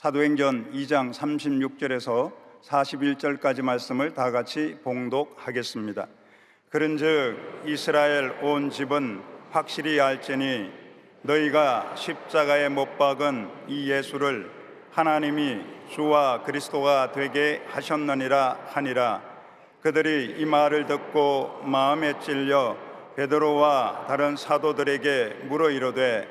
사도행전 2장 36절에서 41절까지 말씀을 다 같이 봉독하겠습니다. 그런즉 이스라엘 온 집은 확실히 알지니 너희가 십자가에 못 박은 이 예수를 하나님이 주와 그리스도가 되게 하셨느니라 하니라. 그들이 이 말을 듣고 마음에 찔려 베드로와 다른 사도들에게 물어 이르되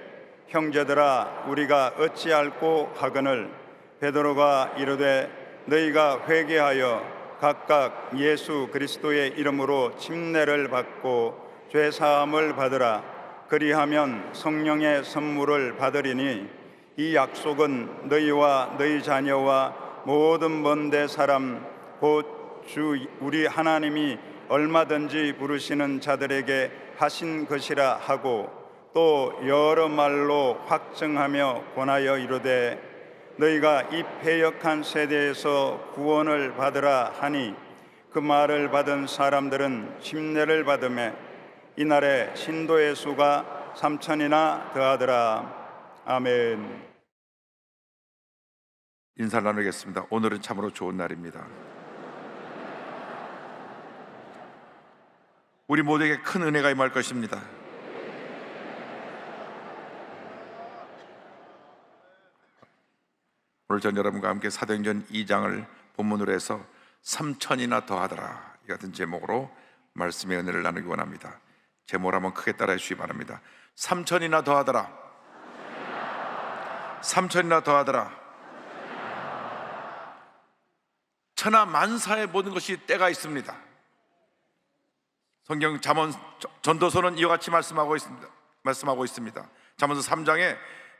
형제들아 우리가 어찌할꼬 하거늘 베드로가 이르되 너희가 회개하여 각각 예수 그리스도의 이름으로 침례를 받고 죄 사함을 받으라. 그리하면 성령의 선물을 받으리니 이 약속은 너희와 너희 자녀와 모든 먼데 사람 곧 주 우리 하나님이 얼마든지 부르시는 자들에게 하신 것이라 하고 또 여러 말로 확증하며 권하여 이르되 너희가 이 패역한 세대에서 구원을 받으라 하니 그 말을 받은 사람들은 침례를 받으매 이날에 신도의 수가 3,000이나 더하더라. 아멘. 인사를 나누겠습니다. 오늘은 참으로 좋은 날입니다. 우리 모두에게 큰 은혜가 임할 것입니다. 오늘 전 여러분과 함께 사도행전 2장을 본문으로 해서 3,000이나 더하더라 이 같은 제목으로 말씀의 은혜를 나누기 원합니다. 제목을 한번 크게 따라해 주시기 바랍니다. 3,000이나 더하더라. 3,000이나 더하더라. 천하 만사의 모든 것이 때가 있습니다. 성경 잠언 전도서는 이와 같이 말씀하고 있습니다. 잠언서 3장에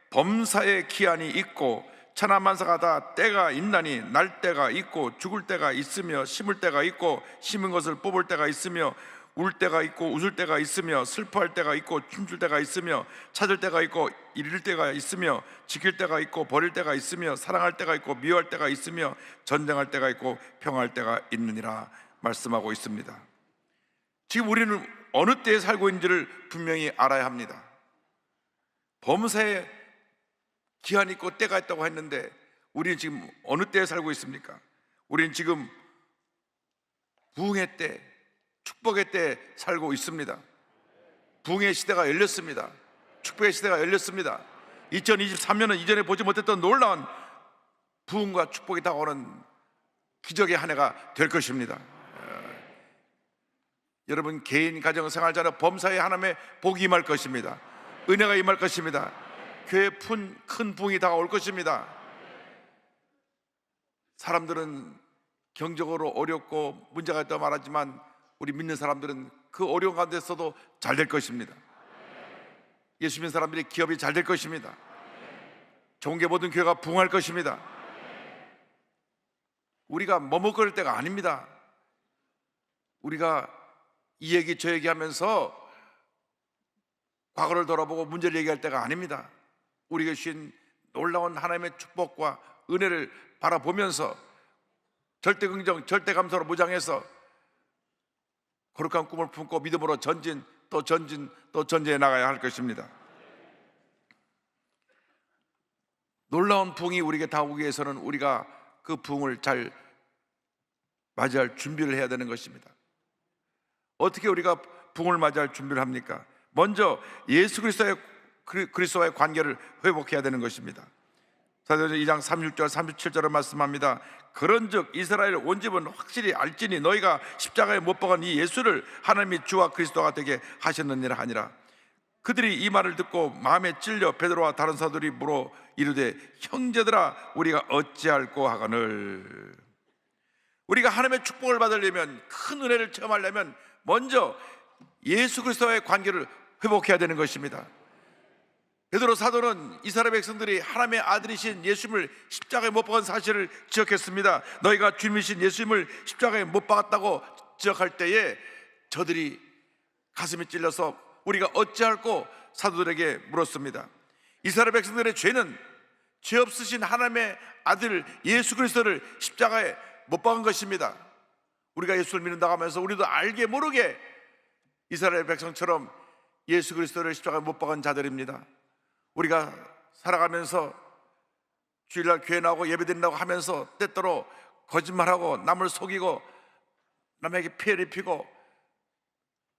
범사의 기한이 있고 천하 만사가 다 때가 있나니 날 때가 있고 죽을 때가 있으며 심을 때가 있고 심은 것을 뽑을 때가 있으며 울 때가 있고 웃을 때가 있으며 슬퍼할 때가 있고 춤출 때가 있으며 찾을 때가 있고 잃을 때가 있으며 지킬 때가 있고 버릴 때가 있으며 사랑할 때가 있고 미워할 때가 있으며 전쟁할 때가 있고 평화할 때가 있느니라 말씀하고 있습니다. 지금 우리는 어느 때에 살고 있는지를 분명히 알아야 합니다. 범사에 기한이 있고 때가 있다고 했는데 우리는 지금 어느 때에 살고 있습니까? 우리는 지금 부흥의 때, 축복의 때에 살고 있습니다. 부흥의 시대가 열렸습니다. 축복의 시대가 열렸습니다. 2023년은 이전에 보지 못했던 놀라운 부흥과 축복이 다가오는 기적의 한 해가 될 것입니다. 여러분 개인, 가정, 생활자는 범사에 하나님의 복이 임할 것입니다. 은혜가 임할 것입니다. 교회에 큰 부흥이 다가올 것입니다. 사람들은 경제적으로 어렵고 문제가 있다고 말하지만 우리 믿는 사람들은 그 어려운 가운데서도 잘 될 것입니다. 예수 믿는 사람들이 기업이 잘 될 것입니다. 좋은 모든 교회가 부흥할 것입니다. 우리가 머뭇거릴 때가 아닙니다. 우리가 이 얘기 저 얘기 하면서 과거를 돌아보고 문제를 얘기할 때가 아닙니다. 우리에게 주신 놀라운 하나님의 축복과 은혜를 바라보면서 절대 긍정, 절대 감사로 무장해서 거룩한 꿈을 품고 믿음으로 전진 또 전진 또 전진해 나가야 할 것입니다. 놀라운 부흥이 우리에게 다가오기 위해서는 우리가 그 부흥을 잘 맞이할 준비를 해야 되는 것입니다. 어떻게 우리가 부흥을 맞이할 준비를 합니까? 먼저 예수 그리스도와의 관계를 회복해야 되는 것입니다. 사도행전 2장 36절 37절을 말씀합니다. 그런즉 이스라엘 온 집은 확실히 알지니 너희가 십자가에 못 박은 이 예수를 하나님이 주와 그리스도가 되게 하셨느니라 하니라. 그들이 이 말을 듣고 마음에 찔려 베드로와 다른 사도들이 물어 이르되 형제들아 우리가 어찌할꼬 하거늘. 우리가 하나님의 축복을 받으려면, 큰 은혜를 체험하려면 먼저 예수 그리스도와의 관계를 회복해야 되는 것입니다. 베드로 사도는 이스라엘 백성들이 하나님의 아들이신 예수님을 십자가에 못 박은 사실을 지적했습니다. 너희가 주님이신 예수님을 십자가에 못 박았다고 지적할 때에 저들이 가슴이 찔려서 우리가 어찌할꼬 사도들에게 물었습니다. 이스라엘 백성들의 죄는 죄 없으신 하나님의 아들 예수 그리스도를 십자가에 못 박은 것입니다. 우리가 예수를 믿는다고 하면서 우리도 알게 모르게 이스라엘 백성처럼 예수 그리스도를 십자가에 못 박은 자들입니다. 우리가 살아가면서 주일날 교회 나오고 예배드린다고 하면서 때때로 거짓말하고 남을 속이고 남에게 피해를 입히고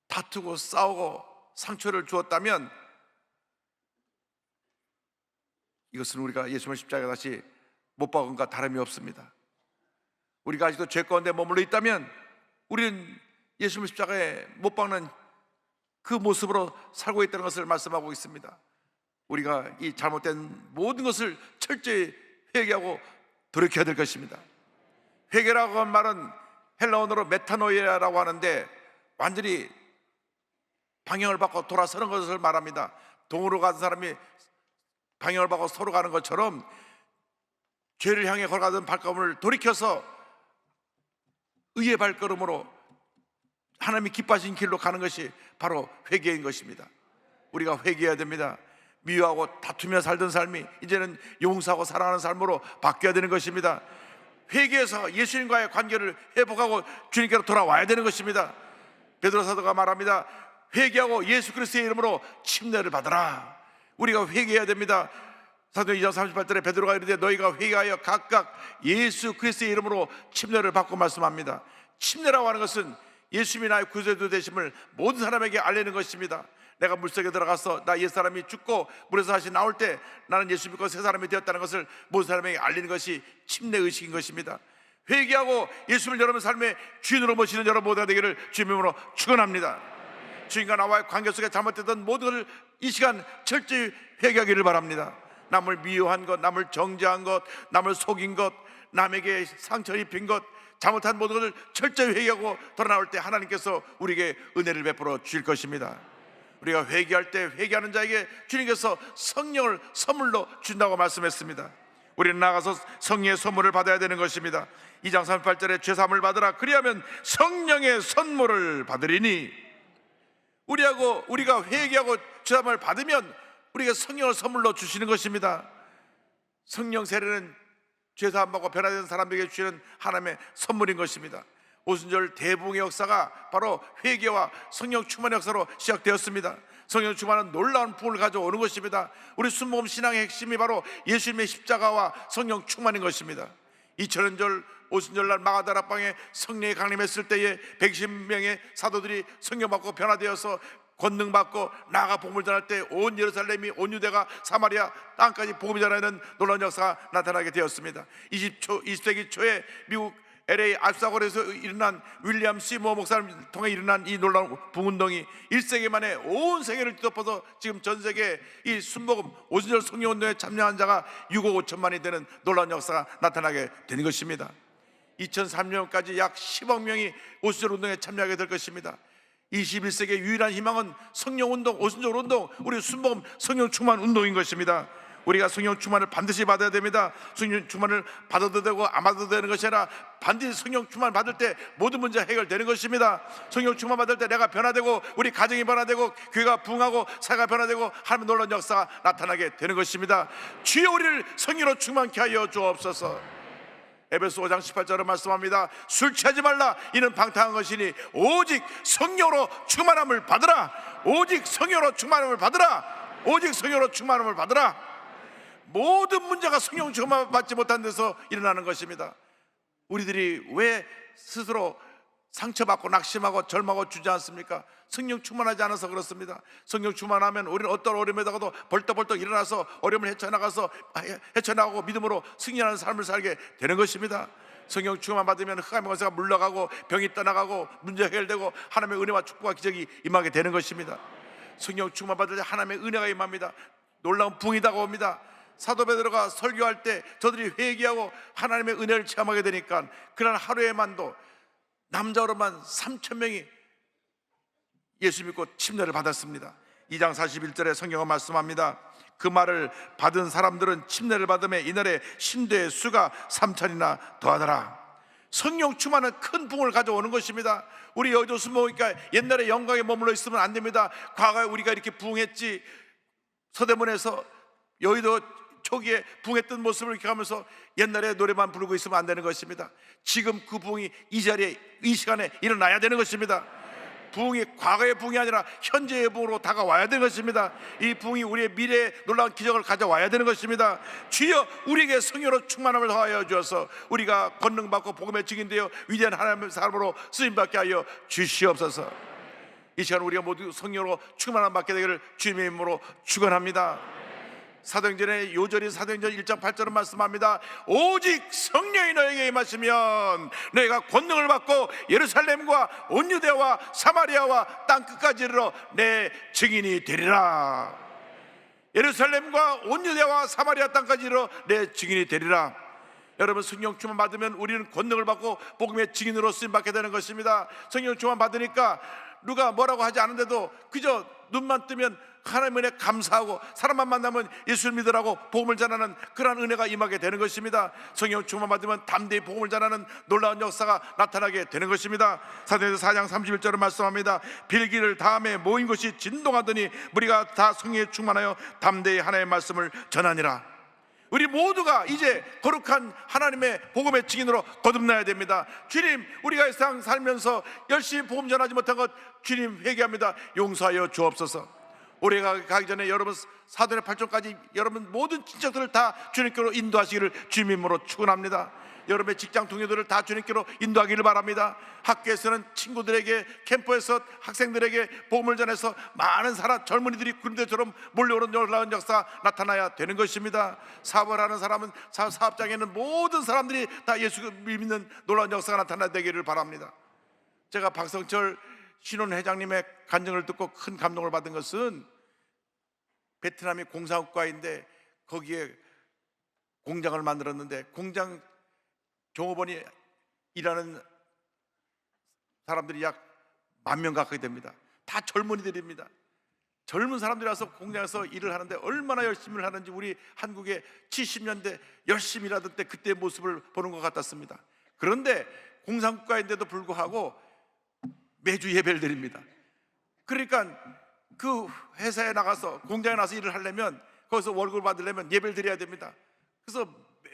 다투고 싸우고 상처를 주었다면 이것은 우리가 예수님의 십자가에 다시 못 박은 것과 다름이 없습니다. 우리가 아직도 죄 가운데 머물러 있다면 우리는 예수님의 십자가에 못 박는 그 모습으로 살고 있다는 것을 말씀하고 있습니다. 우리가 이 잘못된 모든 것을 철저히 회개하고 돌이켜야 될 것입니다. 회개라고 하는 말은 헬라어로 메타노이아라고 하는데 완전히 방향을 바꿔 돌아서는 것을 말합니다. 동으로 가는 사람이 방향을 바꿔 서로 가는 것처럼 죄를 향해 걸어가던 발걸음을 돌이켜서 의의 발걸음으로 하나님이 기뻐하신 길로 가는 것이 바로 회개인 것입니다. 우리가 회개해야 됩니다. 미워하고 다투며 살던 삶이 이제는 용서하고 사랑하는 삶으로 바뀌어야 되는 것입니다. 회개해서 예수님과의 관계를 회복하고 주님께로 돌아와야 되는 것입니다. 베드로 사도가 말합니다. 회개하고 예수 그리스도의 이름으로 침례를 받으라. 우리가 회개해야 됩니다. 사도행 2장 38절에 베드로가 이르되 너희가 회개하여 각각 예수 그리스도의 이름으로 침례를 받고 말씀합니다. 침례라고 하는 것은 예수님이 나의 구세주 되심을 모든 사람에게 알리는 것입니다. 내가 물속에 들어가서 나 옛사람이 죽고 물에서 다시 나올 때 나는 예수 믿고 새 사람이 되었다는 것을 모든 사람에게 알리는 것이 침례 의식인 것입니다. 회개하고 예수님을 여러분 삶의 주인으로 모시는 여러분 모두가 되기를 주님으로 축원합니다. 주인과 나와의 관계 속에 잘못됐던 모든 것을 이 시간 철저히 회개하기를 바랍니다. 남을 미워한 것, 남을 정죄한 것, 남을 속인 것, 남에게 상처 입힌 것, 잘못한 모든 것을 철저히 회개하고 돌아나올 때 하나님께서 우리에게 은혜를 베풀어 주실 것입니다. 우리가 회개할 때 회개하는 자에게 주님께서 성령을 선물로 준다고 말씀했습니다. 우리는 나가서 성령의 선물을 받아야 되는 것입니다. 2장 38절에 죄사함을 받으라 그리하면 성령의 선물을 받으리니, 우리가 회개하고 죄사함을 받으면 우리가 성령을 선물로 주시는 것입니다. 성령 세례는 죄사함 받고 변화된 사람에게 주시는 하나님의 선물인 것입니다. 오순절 대부흥의 역사가 바로 회개와 성령 충만의 역사로 시작되었습니다. 성령 충만은 놀라운 부흥을 가져오는 것입니다. 우리 순복음 신앙의 핵심이 바로 예수님의 십자가와 성령 충만인 것입니다. 2000년 전 오순절날 마가다락방에 성령이 강림했을 때에 120명의 사도들이 성령 받고 변화되어서 권능 받고 나아가 복음을 전할 때 온 예루살렘이, 온 유대가, 사마리아 땅까지 복음을 전하는 놀라운 역사가 나타나게 되었습니다. 20세기 초에 미국 LA 압사골에서 일어난 윌리엄 시모 목사를 통해 일어난 이 놀라운 부흥운동이 1세기 만에 온 세계를 뒤덮어서 지금 전 세계 이 순복음 오순절 성령운동에 참여한 자가 6억 5천만이 되는 놀라운 역사가 나타나게 된 것입니다. 2003년까지 약 10억 명이 오순절 운동에 참여하게 될 것입니다. 21세기의 유일한 희망은 성령운동, 오순절 운동, 우리 순복음 성령 충만 운동인 것입니다. 우리가 성령 충만을 반드시 받아야 됩니다. 성령 충만을 받아도 되고 안 받아도 되는 것이 아니라 반드시 성령 충만 받을 때 모든 문제가 해결되는 것입니다. 성령 충만 받을 때 내가 변화되고 우리 가정이 변화되고 교회가 부흥하고 사회가 변화되고 하나님의 놀라운 역사가 나타나게 되는 것입니다. 주여 우리를 성령으로 충만케 하여 주옵소서. 에베소 5장 18절을 말씀합니다. 술 취하지 말라 이는 방탕한 것이니 오직 성령으로 충만함을 받으라. 오직 성령으로 충만함을 받으라. 오직 성령으로 충만함을 받으라. 모든 문제가 성령 충만 받지 못한 데서 일어나는 것입니다. 우리들이 왜 스스로 상처받고 낙심하고 절망하고 주지 않습니까? 성령 충만하지 않아서 그렇습니다. 성령 충만하면 우리는 어떤 어려움에다가도 벌떡벌떡 일어나서 어려움을 헤쳐나가고 믿음으로 승리하는 삶을 살게 되는 것입니다. 성령 충만 받으면 흑암의 권세가 물러가고 병이 떠나가고 문제 해결되고 하나님의 은혜와 축복과 기적이 임하게 되는 것입니다. 성령 충만 받을 때 하나님의 은혜가 임합니다. 놀라운 부흥이 다가옵니다. 사도 베드로가 설교할 때 저들이 회개하고 하나님의 은혜를 체험하게 되니까 그날 하루에만도 남자로만 3,000명이 예수 믿고 침례를 받았습니다. 2장 41절에 성경은 말씀합니다. 그 말을 받은 사람들은 침례를 받음에 이날에 신대의 수가 3,000이나 더하더라. 성령 충만은 큰 부흥을 가져오는 것입니다. 우리 여의도 순복음이니까 옛날에 영광에 머물러 있으면 안 됩니다. 과거에 우리가 이렇게 부흥했지, 서대문에서 여의도 초기에 부흥했던 모습을 이렇게 하면서 옛날에 노래만 부르고 있으면 안 되는 것입니다. 지금 그 부흥이 이 자리에 이 시간에 일어나야 되는 것입니다. 부흥이 과거의 부흥이 아니라 현재의 부흥으로 다가와야 되는 것입니다. 이 부흥이 우리의 미래의 놀라운 기적을 가져와야 되는 것입니다. 주여 우리에게 성령으로 충만함을 더하여 주어서 우리가 권능받고 복음의 증인되어 위대한 하나님의 사람으로 쓰임받게 하여 주시옵소서. 이 시간 우리가 모두 성령으로 충만함 받게 되기를 주님의 이름으로 축원합니다. 사도행전의 요절이 사도행전 1장 8절은 말씀합니다. 오직 성령이 너에게 임하시면 너희가 권능을 받고 예루살렘과 온 유대와 사마리아와 땅끝까지 이르러 내 증인이 되리라. 예루살렘과 온 유대와 사마리아 땅까지 이르러 내 증인이 되리라. 여러분, 성령 충만 받으면 우리는 권능을 받고 복음의 증인으로 쓰임 받게 되는 것입니다. 성령 충만 받으니까 누가 뭐라고 하지 않은데도 그저 눈만 뜨면 하나님의 은혜 감사하고 사람만 만나면 예수를 믿으라고 복음을 전하는 그러한 은혜가 임하게 되는 것입니다. 성령 충만 받으면 담대히 복음을 전하는 놀라운 역사가 나타나게 되는 것입니다. 사도행전 4장 31절을 말씀합니다. 빌기를 다음에 모인 것이 진동하더니 무리가 다 성령에 충만하여 담대히 하나님의 말씀을 전하니라. 우리 모두가 이제 거룩한 하나님의 복음의 증인으로 거듭나야 됩니다. 주님, 우리가 이 세상 살면서 열심히 복음 전하지 못한 것 주님 회개합니다. 용서하여 주옵소서. 올해가 가기 전에 여러분 사도의 8종까지 여러분 모든 친척들을 다 주님께로 인도하시기를 주님 이름으로 축원합니다. 여러분의 직장 동료들을 다 주님께로 인도하기를 바랍니다. 학교에서는 친구들에게, 캠프에서 학생들에게 복음을 전해서 많은 젊은이들이 구름대처럼 몰려오는 놀라운 역사 나타나야 되는 것입니다. 사업을 하는 사람은 사업장에 있는 모든 사람들이 다 예수 믿는 놀라운 역사가 나타나기를 바랍니다. 제가 박성철 신혼회장님의 간증을 듣고 큰 감동을 받은 것은 베트남이 공사국가인데 거기에 공장을 만들었는데 공장 종업원이 일하는 사람들이 약 10,000명 가까이 됩니다. 다 젊은이들입니다. 젊은 사람들이 와서 공장에서 일을 하는데 얼마나 열심히 하는지 우리 한국의 70년대 열심히 일하던 때 그때의 모습을 보는 것 같았습니다. 그런데 공산국가인데도 불구하고 매주 예배를 드립니다. 그러니까 그 회사에 나가서 공장에 나가서 일을 하려면 거기서 월급을 받으려면 예배를 드려야 됩니다. 그래서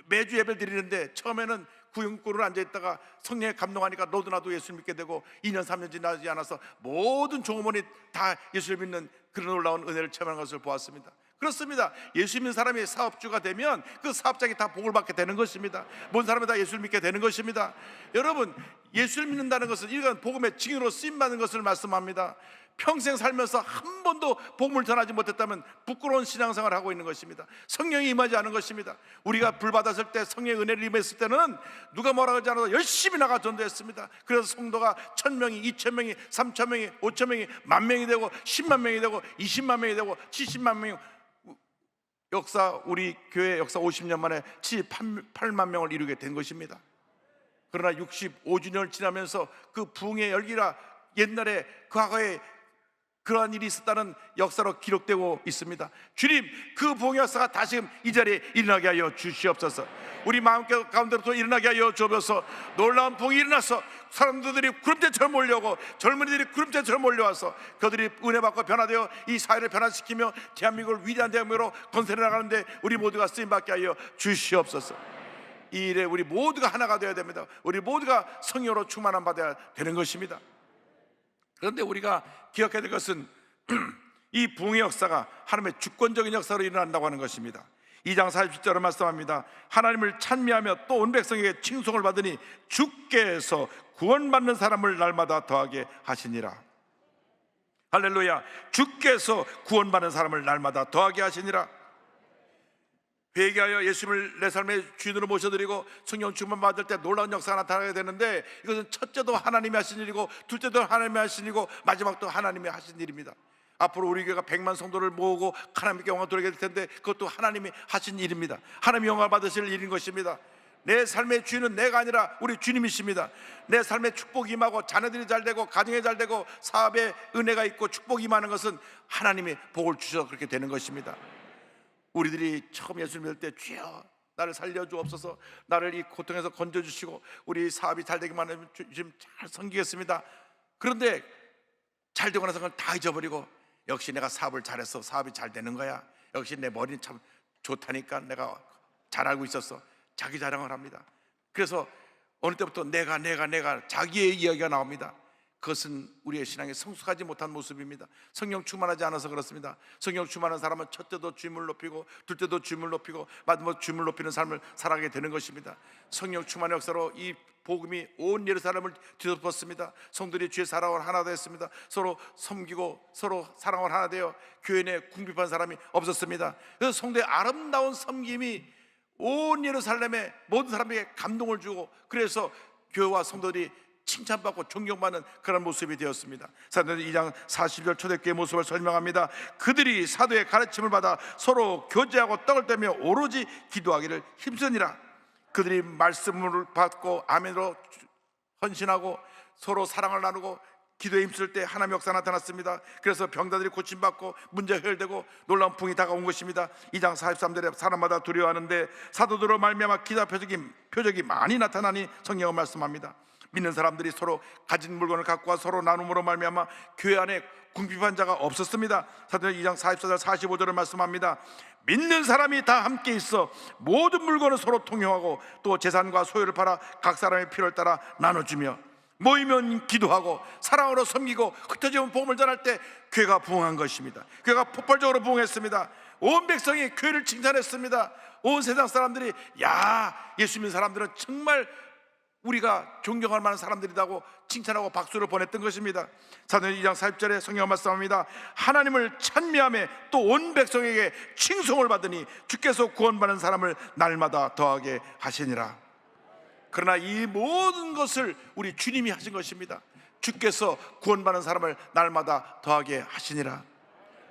매주 예배를 드리는데 처음에는 구역구로 앉아있다가 성령에 감동하니까 너도 나도 예수를 믿게 되고 2년 3년 지나지 않아서 모든 종업원이 다 예수를 믿는 그런 놀라운 은혜를 체험하는 것을 보았습니다. 그렇습니다. 예수 믿는 사람이 사업주가 되면 그 사업장이 다 복을 받게 되는 것입니다. 모든 사람이 다 예수를 믿게 되는 것입니다. 여러분, 예수를 믿는다는 것은 이런 복음의 증인으로 쓰임받는 것을 말씀합니다. 평생 살면서 한 번도 복음을 전하지 못했다면 부끄러운 신앙생활을 하고 있는 것입니다. 성령이 임하지 않은 것입니다. 우리가 불 받았을 때, 성령의 은혜를 임했을 때는 누가 뭐라고 하지 않아도 열심히 나가 전도했습니다. 그래서 성도가 1,000명이, 2,000명이, 3,000명이, 5,000명이, 10,000명이 되고 10만 명이 되고 20만 명이 되고 70만 명이, 우리 교회 역사 50년 만에 78만 명을 이루게 된 것입니다. 그러나 65주년을 지나면서 그 부흥의 열기라 옛날에 과거에 그러한 일이 있었다는 역사로 기록되고 있습니다. 주님, 그 부흥의 역사가 다시금 이 자리에 일어나게 하여 주시옵소서. 우리 마음 가운데로부터 일어나게 하여 주옵소서. 놀라운 부흥이 일어나서 사람들이 구름대처럼 몰려오고 젊은이들이 구름대처럼 몰려와서 그들이 은혜받고 변화되어 이 사회를 변화시키며 대한민국을 위대한 대한민국으로 건설해 나가는데 우리 모두가 쓰임받게 하여 주시옵소서. 이 일에 우리 모두가 하나가 되어야 됩니다. 우리 모두가 성령으로 충만함 받아야 되는 것입니다. 그런데 우리가 기억해야 될 것은 이 부흥의 역사가 하나님의 주권적인 역사로 일어난다고 하는 것입니다. 2장 47절을 말씀합니다. 하나님을 찬미하며 또 온 백성에게 칭송을 받으니 주께서 구원받는 사람을 날마다 더하게 하시니라. 할렐루야. 주께서 구원받는 사람을 날마다 더하게 하시니라. 회개하여 예수님을 내 삶의 주인으로 모셔드리고 성령 충만 받을 때 놀라운 역사가 나타나게 되는데 이것은 첫째도 하나님이 하신 일이고 둘째도 하나님이 하신 일이고 마지막도 하나님이 하신 일입니다. 앞으로 우리 교회가 100만 성도를 모으고 하나님께 영광을 돌리게 될 텐데 그것도 하나님이 하신 일입니다. 하나님이 영광을 받으실 일인 것입니다. 내 삶의 주인은 내가 아니라 우리 주님이십니다. 내 삶의 축복이 임하고 자녀들이 잘되고 가정이 잘되고 사업에 은혜가 있고 축복이 임하는 것은 하나님이 복을 주셔서 그렇게 되는 것입니다. 우리들이 처음 예수를 믿을 때 주여 나를 살려주옵소서, 나를 이 고통에서 건져주시고 우리 사업이 잘되기만 하면 지금 잘 섬기겠습니다. 그런데 잘되고 나서 그걸 다 잊어버리고 역시 내가 사업을 잘해서 사업이 잘 되는 거야, 역시 내 머리는 참 좋다니까 내가 잘 알고 있었어, 자기 자랑을 합니다. 그래서 어느 때부터 내가 자기의 이야기가 나옵니다. 그것은 우리의 신앙에 성숙하지 못한 모습입니다. 성령 충만하지 않아서 그렇습니다. 성령 충만한 사람은 첫 때도 주님을 높이고 둘 때도 주님을 높이고 마지막 주님을 높이는 삶을 살아가게 되는 것입니다. 성령 충만의 역사로 이 복음이 온 예루살렘을 뒤덮었습니다. 성들이 주의 사랑을 하나 되었습니다. 서로 섬기고 서로 사랑을 하나 되어 교회 내 궁핍한 사람이 없었습니다. 그래서 성도의 아름다운 섬김이 온 예루살렘의 모든 사람에게 감동을 주고, 그래서 교회와 성도들이 칭찬받고 존경받는 그런 모습이 되었습니다. 사도행전 2장 40절 초대교회의 모습을 설명합니다. 그들이 사도의 가르침을 받아 서로 교제하고 떡을 떼며 오로지 기도하기를 힘쓰니라. 그들이 말씀을 받고 아멘으로 헌신하고 서로 사랑을 나누고 기도에 힘쓸 때 하나님의 역사가 나타났습니다. 그래서 병자들이 고침받고 문제가 해결되고 놀라운 풍이 다가온 것입니다. 2장 43절에 사람마다 두려워하는데 사도들로 말미암아 기다 표적이 많이 나타나니 성경은 말씀합니다. 믿는 사람들이 서로 가진 물건을 갖고 와 서로 나눔으로 말미암아 교회 안에 궁핍한 자가 없었습니다. 사도행전 2장 44절 45절을 말씀합니다. 믿는 사람이 다 함께 있어 모든 물건을 서로 통용하고 또 재산과 소유를 팔아 각 사람의 필요를 따라 나눠주며 모이면 기도하고 사랑으로 섬기고 흩어지면 복음을 전할 때 교회가 부흥한 것입니다. 교회가 폭발적으로 부흥했습니다. 온 백성이 교회를 칭찬했습니다. 온 세상 사람들이 야, 예수 믿는 사람들은 정말 우리가 존경할 만한 사람들이라고 칭찬하고 박수를 보냈던 것입니다. 사도행전 2장 40절에 성경 말씀합니다. 하나님을 찬미하며 또 온 백성에게 칭송을 받으니 주께서 구원받는 사람을 날마다 더하게 하시니라. 그러나 이 모든 것을 우리 주님이 하신 것입니다. 주께서 구원받는 사람을 날마다 더하게 하시니라.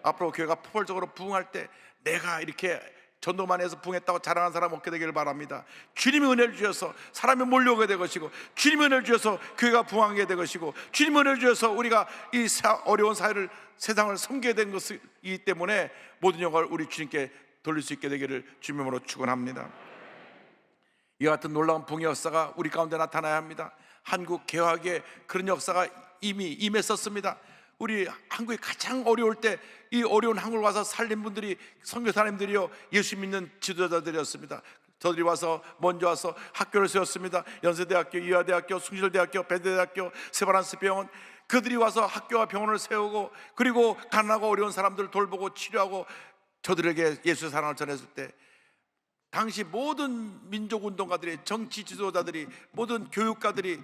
앞으로 교회가 폭발적으로 부흥할 때 내가 이렇게 전도만 해서 부흥했다고 자랑하는 사람 없게 되기를 바랍니다. 주님이 은혜를 주셔서 사람이 몰려오게 될 것이고, 주님이 은혜를 주셔서 교회가 부흥하게 될 것이고, 주님이 은혜를 주셔서 우리가 이 어려운 사회를, 세상을 섬기게 된 것이기 때문에 모든 영광을 우리 주님께 돌릴 수 있게 되기를 주님으로 축원합니다. 이와 같은 놀라운 부흥의 역사가 우리 가운데 나타나야 합니다. 한국 개화의 그런 역사가 이미 임했었습니다. 우리 한국이 가장 어려울 때 이 어려운 한국을 와서 살린 분들이 선교사님들이요, 예수 믿는 지도자들이었습니다. 저들이 와서 먼저 와서 학교를 세웠습니다. 연세대학교, 이화대학교, 숭실대학교, 배대대학교, 세바란스병원, 그들이 와서 학교와 병원을 세우고, 그리고 가난하고 어려운 사람들을 돌보고 치료하고 저들에게 예수의 사랑을 전했을 때, 당시 모든 민족운동가들이, 정치 지도자들이, 모든 교육가들이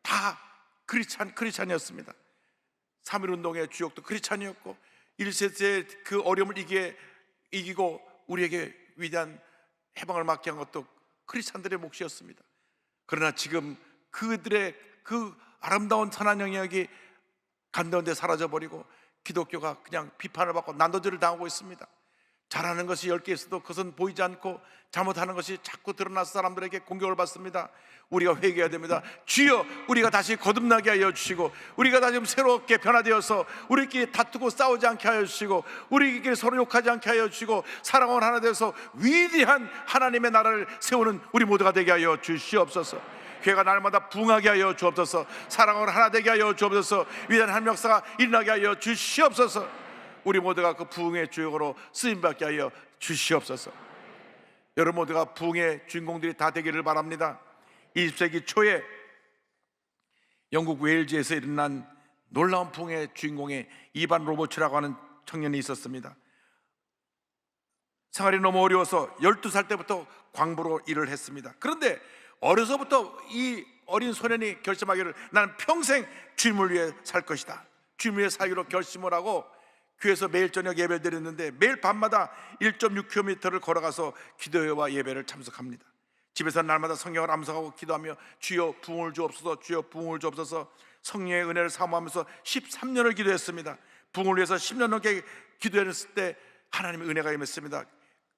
다 크리스찬이었습니다. 3.1운동의 주역도 크리스찬이었고, 1세기의 그 어려움을 이기고 우리에게 위대한 해방을 맡게 한 것도 크리스찬들의 몫이었습니다. 그러나 지금 그들의 그 아름다운 선한 영역이 간다운데 사라져버리고 기독교가 그냥 비판을 받고 난도질을 당하고 있습니다. 잘하는 것이 10개 있어도 그것은 보이지 않고 잘못하는 것이 자꾸 드러나서 사람들에게 공격을 받습니다. 우리가 회개해야 됩니다. 주여, 우리가 다시 거듭나게 하여 주시고, 우리가 다시 새롭게 변화되어서 우리끼리 다투고 싸우지 않게 하여 주시고, 우리끼리 서로 욕하지 않게 하여 주시고, 사랑은 하나 되어서 위대한 하나님의 나라를 세우는 우리 모두가 되게 하여 주시옵소서. 교회가 날마다 부흥하게 하여 주옵소서. 사랑은 하나 되게 하여 주옵소서. 위대한 하나님의 역사가 일어나게 하여 주시옵소서. 우리 모두가 그 부흥의 주역으로 쓰임받게 하여 주시옵소서. 여러분 모두가 부흥의 주인공들이 다 되기를 바랍니다. 20세기 초에 영국 웨일즈에서 일어난 놀라운 부흥의 주인공의 이반 로버츠라고 하는 청년이 있었습니다. 생활이 너무 어려워서 12살 때부터 광부로 일을 했습니다. 그런데 어려서부터 이 어린 소년이 결심하기를 나는 평생 주님을 위해 살 것이다, 주님을 위해 살기로 결심을 하고 교회에서 매일 저녁 예배를 드렸는데 매일 밤마다 1.6km를 걸어가서 기도회와 예배를 참석합니다. 집에서 날마다 성경을 암송하고 기도하며 주여 부흥을 주옵소서, 주여 부흥을 주옵소서, 성령의 은혜를 사모하면서 13년을 기도했습니다. 부흥을 위해서 10년 넘게 기도했을 때 하나님의 은혜가 임했습니다.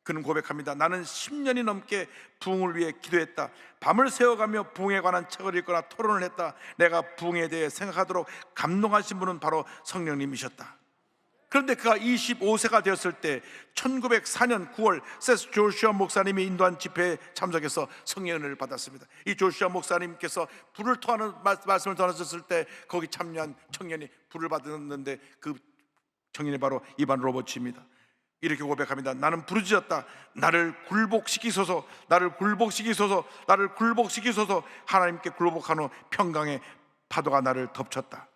그는 고백합니다. 나는 10년이 넘게 부흥을 위해 기도했다. 밤을 새워가며 부흥에 관한 책을 읽거나 토론을 했다. 내가 부흥에 대해 생각하도록 감동하신 분은 바로 성령님이셨다. 그런데 그가 25세가 되었을 때 1904년 9월 세스 조슈아 목사님이 인도한 집회에 참석해서 성령의 은혜를 받았습니다. 이 조슈아 목사님께서 불을 토하는 말씀을 전하셨을 때 거기 참여한 청년이 불을 받았는데 그 청년이 바로 이반 로버츠입니다. 이렇게 고백합니다. 나는 부르짖었다. 나를 굴복시키소서, 나를 굴복시키소서, 나를 굴복시키소서. 하나님께 굴복한 후 평강의 파도가 나를 덮쳤다.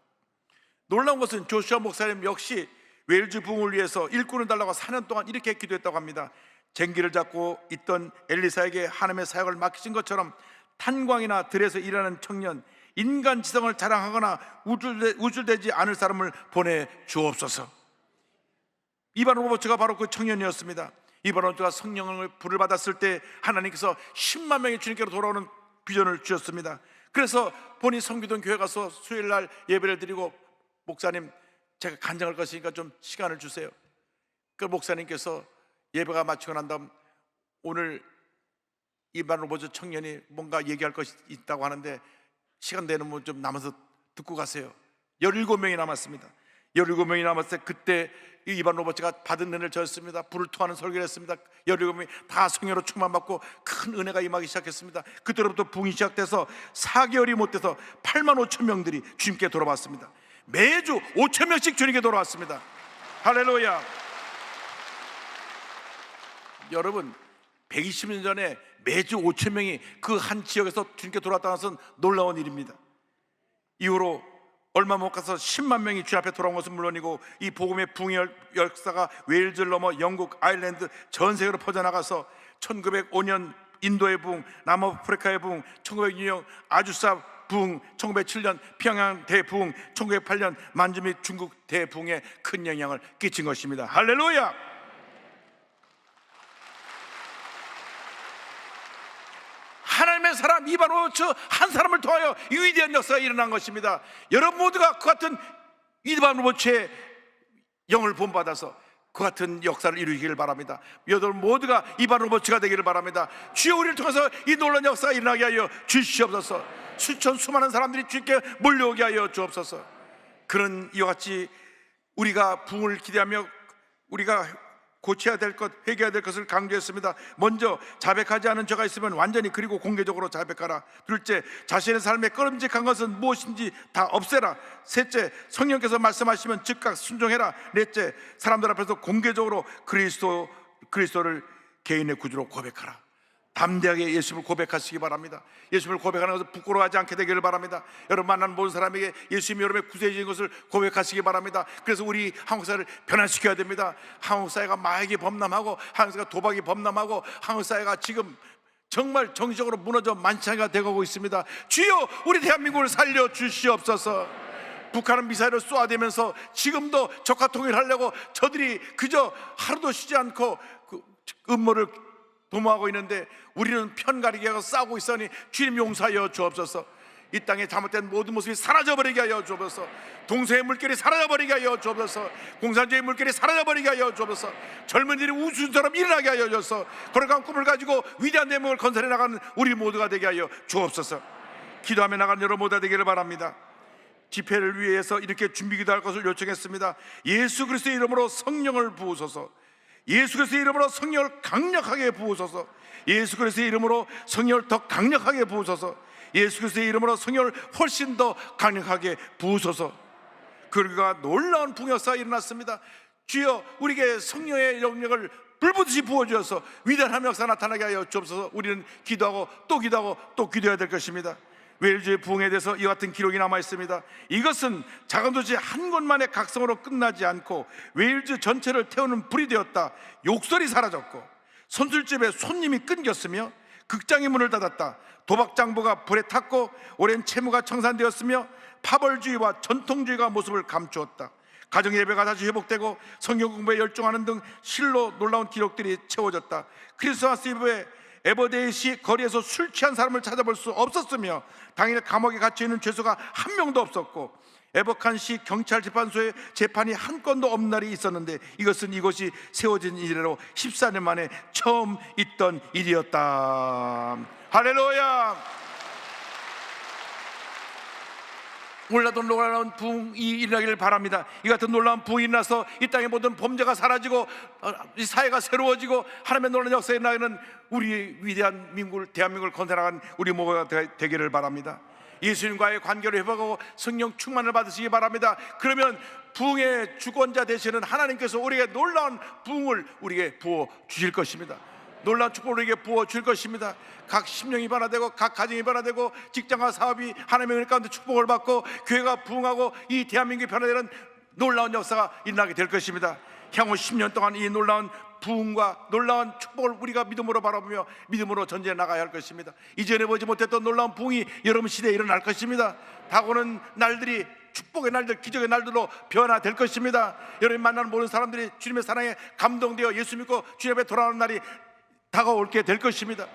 놀라운 것은 조슈아 목사님 역시 웨일즈 부흥을 위해서 일꾼을 달라고 4년 동안 이렇게 기도했다고 합니다. 쟁기를 잡고 있던 엘리사에게 하나님의 사역을 맡기신 것처럼 탄광이나 들에서 일하는 청년, 인간 지성을 자랑하거나 우쭐대지 않을 사람을 보내 주옵소서. 이반 로버츠가 바로 그 청년이었습니다. 이반 로버츠가 성령을 불을 받았을 때 하나님께서 10만 명이 주님께로 돌아오는 비전을 주셨습니다. 그래서 본인 섬기던 교회 가서 수요일날 예배를 드리고, 목사님 제가 간증할 것이니까 좀 시간을 주세요. 그 목사님께서 예배가 마치고 난 다음 오늘 이반 로버츠 청년이 뭔가 얘기할 것이 있다고 하는데 시간 되는 분 좀 남아서 듣고 가세요. 17명이 남았습니다. 17명이 남았을 때 그때 이 이반 로버츠가 받은 은혜를 저였습니다. 불을 토하는 설교를 했습니다. 17명이 다 성령으로 충만받고 큰 은혜가 임하기 시작했습니다. 그때로부터 부흥이 시작돼서 4개월이 못 돼서 8만 5천 명들이 주님께 돌아왔습니다. 매주 5천 명씩 주님께 돌아왔습니다. 할렐루야. 여러분, 120년 전에 매주 5천 명이 그 한 지역에서 주님께 돌아왔다는 것은 놀라운 일입니다. 이후로 얼마 못 가서 10만 명이 주님 앞에 돌아온 것은 물론이고, 이 복음의 부흥의 역사가 웨일즈를 넘어 영국, 아일랜드 전 세계로 퍼져나가서 1905년 인도의 부흥, 남아프리카의 부흥, 1906년 아주사 부흥, 1907년 평양 대부흥, 1908년 만주 및 중국 대부흥에 큰 영향을 끼친 것입니다. 할렐루야. 하나님의 사람 이반 로버츠 한 사람을 통하여 이 위대한 역사가 일어난 것입니다. 여러분 모두가 그 같은 이반 로버츠의 영을 본받아서 그 같은 역사를 이루기를 바랍니다. 여러분 모두가 이반 로버츠가 되기를 바랍니다. 주여, 우리를 통해서 이 놀라운 역사가 일어나게 하여 주시옵소서. 수천 수많은 사람들이 주께 몰려오게 하여 주옵소서. 그런 이와 같이 우리가 부흥을 기대하며 우리가 고쳐야 될 것, 회개해야 될 것을 강조했습니다. 먼저, 자백하지 않은 죄가 있으면 완전히 그리고 공개적으로 자백하라. 둘째, 자신의 삶에 꺼름직한 것은 무엇인지 다 없애라. 셋째, 성령께서 말씀하시면 즉각 순종해라. 넷째, 사람들 앞에서 공개적으로 그리스도를 개인의 구주로 고백하라. 담대하게 예수를 고백하시기 바랍니다. 예수를 고백하는 것을 부끄러워하지 않게 되기를 바랍니다. 여러분 만난 모든 사람에게 예수님이 여러분의 구세주인 것을 고백하시기 바랍니다. 그래서 우리 한국 사회를 변화시켜야 됩니다. 한국 사회가 마약이 범람하고, 한국 사회가 도박이 범람하고, 한국 사회가 지금 정말 정신적으로 무너져 만찬가 되고 있습니다. 주여, 우리 대한민국을 살려 주시옵소서. 북한은 미사일을 쏘아대면서 지금도 적화 통일하려고 저들이 그저 하루도 쉬지 않고 그 음모를 도모하고 있는데, 우리는 편가리게 하고 싸우고 있으니 주님 용서하여 주옵소서. 이 땅에 잘못된 모든 모습이 사라져버리게 하여 주옵소서. 동서의 물결이 사라져버리게 하여 주옵소서. 공산주의 물결이 사라져버리게 하여 주옵소서. 젊은이들이 우주처럼 일어나게 하여 주옵소서. 거룩한 꿈을 가지고 위대한 대목을 건설해 나가는 우리 모두가 되게 하여 주옵소서. 기도하며 나가는 여러분 모두가 되기를 바랍니다. 집회를 위해서 이렇게 준비기도할 것을 요청했습니다. 예수 그리스도의 이름으로 성령을 부으소서. 예수 그리스도의 이름으로 성령을 강력하게 부으소서. 예수 그리스도의 이름으로 성령을 더 강력하게 부으소서. 예수 그리스도의 이름으로 성령을 훨씬 더 강력하게 부으소서. 그러니까 놀라운 풍요사가 일어났습니다. 주여, 우리에게 성령의 영역을 불부듯이 부어주어서 위대한 역사 나타나게 하여 주옵소서. 우리는 기도하고 또 기도하고 또 기도해야 될 것입니다. 웨일즈의 부흥에 대해서 이와 같은 기록이 남아 있습니다. 이것은 작은 도시 한 곳만의 각성으로 끝나지 않고 웨일즈 전체를 태우는 불이 되었다. 욕설이 사라졌고, 선술집에 손님이 끊겼으며, 극장이 문을 닫았다. 도박장부가 불에 탔고, 오랜 채무가 청산되었으며, 파벌주의와 전통주의가 모습을 감추었다. 가정예배가 다시 회복되고, 성경 공부에 열중하는 등 실로 놀라운 기록들이 채워졌다. 크리스마스 이브에 에버데이시 거리에서 술 취한 사람을 찾아볼 수 없었으며, 당일 감옥에 갇혀있는 죄수가 한 명도 없었고, 에버칸시 경찰 재판소에 재판이 한 건도 없는 날이 있었는데, 이것은 이곳이 세워진 이래로 14년 만에 처음 있던 일이었다. 할렐루야. 몰라도 놀라운 부흥이 일어나기를 바랍니다. 이 같은 놀라운 부흥이 일어나서 이 땅의 모든 범죄가 사라지고 이 사회가 새로워지고 하나님의 놀라운 역사에 일어나는 우리 위대한 대한민국을 건설하는 우리 모두가 되기를 바랍니다. 예수님과의 관계를 회복하고 성령 충만을 받으시기 바랍니다. 그러면 부흥의 주권자 되시는 하나님께서 우리에게 놀라운 부흥을 우리에게 부어 주실 것입니다. 놀라운 축복을 우리에게 부어줄 것입니다. 각 심령이 변화되고 각 가정이 변화되고 직장과 사업이 하나님의 은혜 가운데 축복을 받고 교회가 부흥하고 이 대한민국이 변화되는 놀라운 역사가 일어나게 될 것입니다. 향후 10년 동안 이 놀라운 부흥과 놀라운 축복을 우리가 믿음으로 바라보며 믿음으로 전진해 나가야 할 것입니다. 이전에 보지 못했던 놀라운 부흥이 여러분 시대에 일어날 것입니다. 다가오는 날들이 축복의 날들, 기적의 날들로 변화될 것입니다. 여러분 만나는 모든 사람들이 주님의 사랑에 감동되어 예수 믿고 주님 앞에 돌아오는 날이 다가올게 될 것입니다.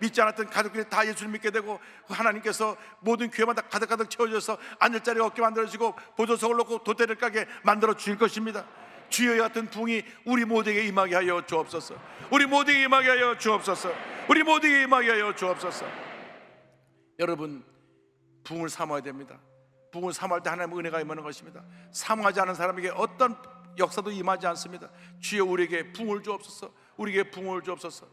믿지 않았던 가족들이 다 예수를 믿게 되고 하나님께서 모든 교회마다 가득가득 채워져서 앉을 자리가 없게 만들어지고 보조석을 놓고 돛대를 까게 만들어 주실 것입니다. 주여 같은 부흥이 우리 모두에게 임하게 하여 주옵소서. 우리 모두에게 임하게 하여 주옵소서. 우리 모두에게 임하게 하여 주옵소서. 여러분 부흥을 사모해야 됩니다. 부흥을 사모할 때 하나님의 은혜가 임하는 것입니다. 사모하지 않은 사람에게 어떤 역사도 임하지 않습니다. 주여 우리에게 부흥을 주옵소서. 우리에게 부흥을 주옵소서.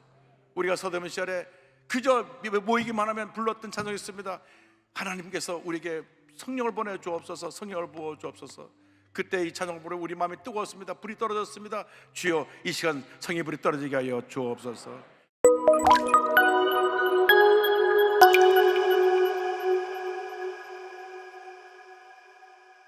우리가 서대문 시절에 그저 모이기만 하면 불렀던 찬송이 있습니다. 하나님께서 우리에게 성령을 보내 주옵소서. 성령을 부어 주옵소서. 그때 이 찬송을 부르며 우리 마음이 뜨거웠습니다. 불이 떨어졌습니다. 주여 이 시간 성의 불이 떨어지게 하여 주옵소서.